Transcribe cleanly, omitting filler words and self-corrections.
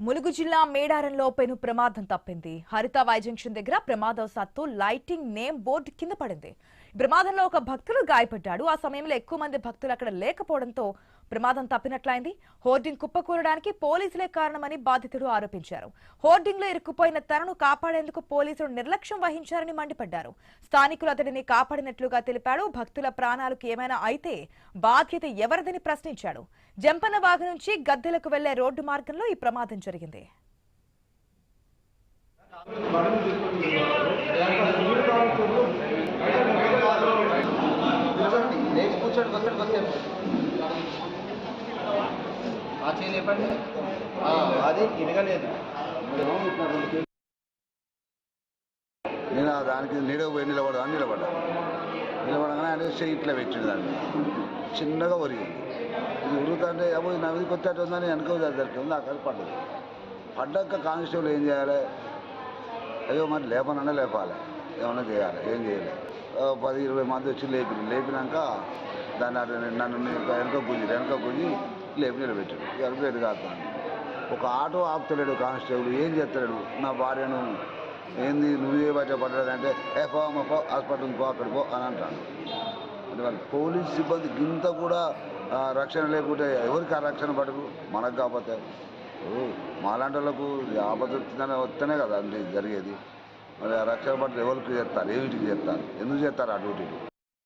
ములుగు జిల్లా మేడారంలో పెను ప్రమాదం తప్పింది. హరిత వై జంక్షన్ దగ్గర ప్రమాదవశాత్తు లైటింగ్ నేమ్ బోర్డు కింద పడింది. ప్రమాదంలో ఒక భక్తుడు గాయపడ్డాడు. ఆ సమయంలో ఎక్కువ మంది భక్తులు అక్కడ లేకపోవడంతో ప్రమాదం తప్పినట్లయింది. హోర్డింగ్ కుప్పకూలడానికి పోలీసులే కారణమని బాధితుడు ఆరోపించారు. హోర్డింగ్ లో ఇరుక్కుపోయిన తనను కాపాడేందుకు పోలీసులు నిర్లక్ష్యం వహించారని మండిపడ్డారు. స్థానికులు అతడిని కాపాడినట్లుగా తెలిపాడు. భక్తుల ప్రాణాలకు ఏమైనా అయితే బాధ్యత ఎవరిదని ప్రశ్నించాడు. జంపన్నవాగు నుంచి గద్దెలకు వెళ్లే రోడ్డు మార్గంలో ఈ ప్రమాదం జరిగింది. నేను దానికి నీడకు పోయి నిలబడగానే అంటే ఇట్లా పెట్టింది దాన్ని చిన్నగా ఒరిగింది. ఇది ఉరుగుతుంటే అబ్బో నవ్వుకి కొత్తట్టు ఉందని వెనక ఉంది. అక్కడ పడ్డది. పడ్డాక కానిస్టేబుల్ ఏం చేయాలి? అయ్యో మరి లేపనన్నా లేపాలి, ఏమన్నా చేయాలి. ఏం చేయలేదు. 10-20 మంది వచ్చి లేపినాక దాన్ని నన్ను వెనక గుంజి లేపి నిలబెట్టాడు. ఎలుపు కాస్తాను. ఒక ఆటో ఆపుతలేడు కానిస్టేబుల్. ఏం చేస్తాడు? నా భార్యను ఏంది నువ్వే బయట పడ్డాడంటే పో హాస్పిటల్కి పో, అక్కడ పో అని అంటాను. అంటే వాళ్ళు పోలీస్ సిబ్బంది గింత కూడా రక్షణ లేకుంటే ఎవరికి ఆ రక్షణ పడరు? మనకు కాకపోతే మాలాంటి వాళ్ళకు ఆపద వస్తేనే కదా అండి జరిగేది. మరి ఆ రక్షణ పట్ల ఎవరికి చేస్తారు? ఏమిటికి చేస్తారు? ఎందుకు చేస్తారు ఆ డ్యూటీలు?